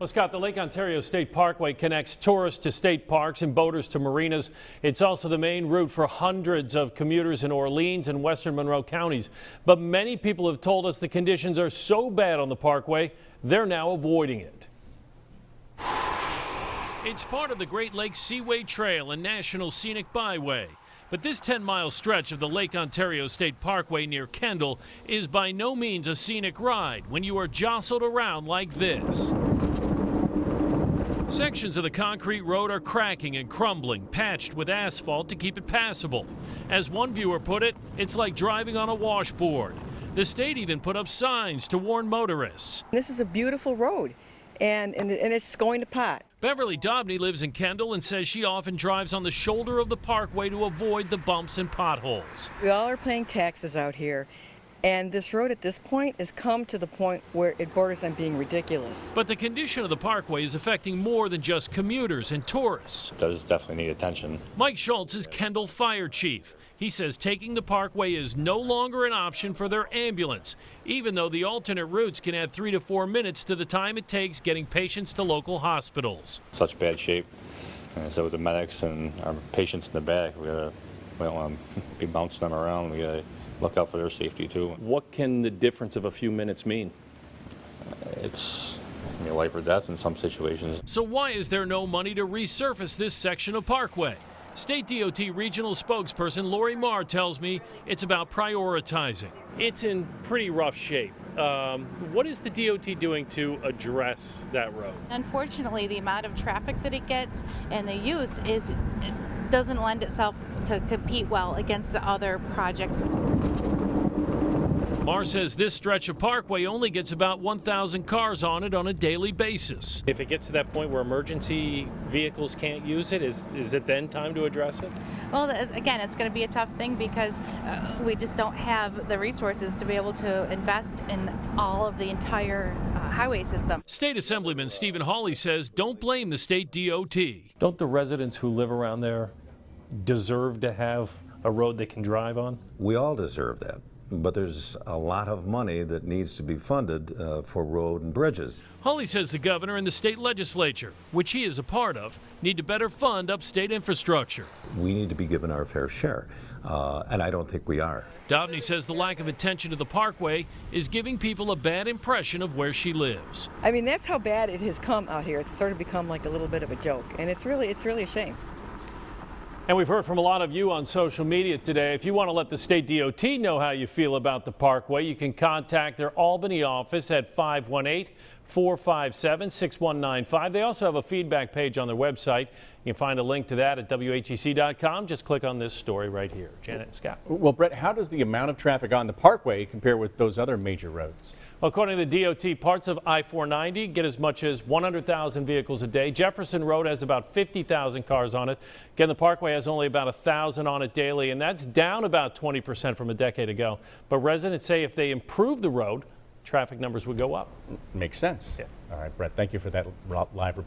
Well, Scott, the Lake Ontario State Parkway connects tourists to state parks and boaters to marinas. It's also the main route for hundreds of commuters in Orleans and western Monroe counties. But many people have told us the conditions are so bad on the Parkway, they're now avoiding it. It's part of the Great Lakes Seaway Trail and National Scenic Byway. But this 10-mile stretch of the Lake Ontario State Parkway near Kendall is by no means a scenic ride when you are jostled around like this. Sections of the concrete road are cracking and crumbling, patched with asphalt to keep it passable. As one viewer put it, it's like driving on a washboard. The state even put up signs to warn motorists. This is a beautiful road, and it's going to pot. Beverly Dobney lives in Kendall and says she often drives on the shoulder of the Parkway to avoid the bumps and potholes. We all are paying taxes out here, and this road at this point has come to the point where it borders on being ridiculous. But the condition of the Parkway is affecting more than just commuters and tourists. It does definitely need attention. Mike Schultz is Kendall Fire Chief. He says taking the Parkway is no longer an option for their ambulance, even though the alternate routes can add 3 to 4 minutes to the time it takes getting patients to local hospitals. Such bad shape. And so with the medics and our patients in the back, we don't want to be bouncing them around. We got to look out for their safety too. What can the difference of a few minutes mean? It's life or death in some situations. So why is there no money to resurface this section of Parkway? State DOT regional spokesperson Lori Marr tells me it's about prioritizing. It's in pretty rough shape. What is the DOT doing to address that road? Unfortunately, the amount of traffic that it gets and the use doesn't lend itself to compete well against the other projects. Marr says this stretch of Parkway only gets about 1,000 cars on it on a daily basis. If it gets to that point where emergency vehicles can't use it, is it then time to address it? Well, again, it's going to be a tough thing because we just don't have the resources to be able to invest in all of the entire highway system. State Assemblyman Stephen Hawley says don't blame the state DOT. Don't the residents who live around there deserve to have a road they can drive on? We all deserve that. But there's a lot of money that needs to be funded for road and bridges. Hawley says the governor and the state legislature, which he is a part of, need to better fund upstate infrastructure. We need to be given our fair share, and I don't think we are. Dobney says the lack of attention to the Parkway is giving people a bad impression of where she lives. I mean, that's how bad it has come out here. It's sort of become like a little bit of a joke, and it's really a shame. And we've heard from a lot of you on social media today. If you want to let the state DOT know how you feel about the Parkway, you can contact their Albany office at 518-457-6195. They also have a feedback page on their website. You can find a link to that at WHEC.com. Just click on this story right here. Janet and Scott. Well, Brett, how does the amount of traffic on the Parkway compare with those other major roads? Well, according to the DOT, parts of I-490 get as much as 100,000 vehicles a day. Jefferson Road has about 50,000 cars on it. Again, the Parkway has only about 1,000 on it daily, and that's down about 20% from a decade ago. But residents say if they improve the road, traffic numbers would go up. Makes sense. Yeah. All right, Brett, thank you for that live report.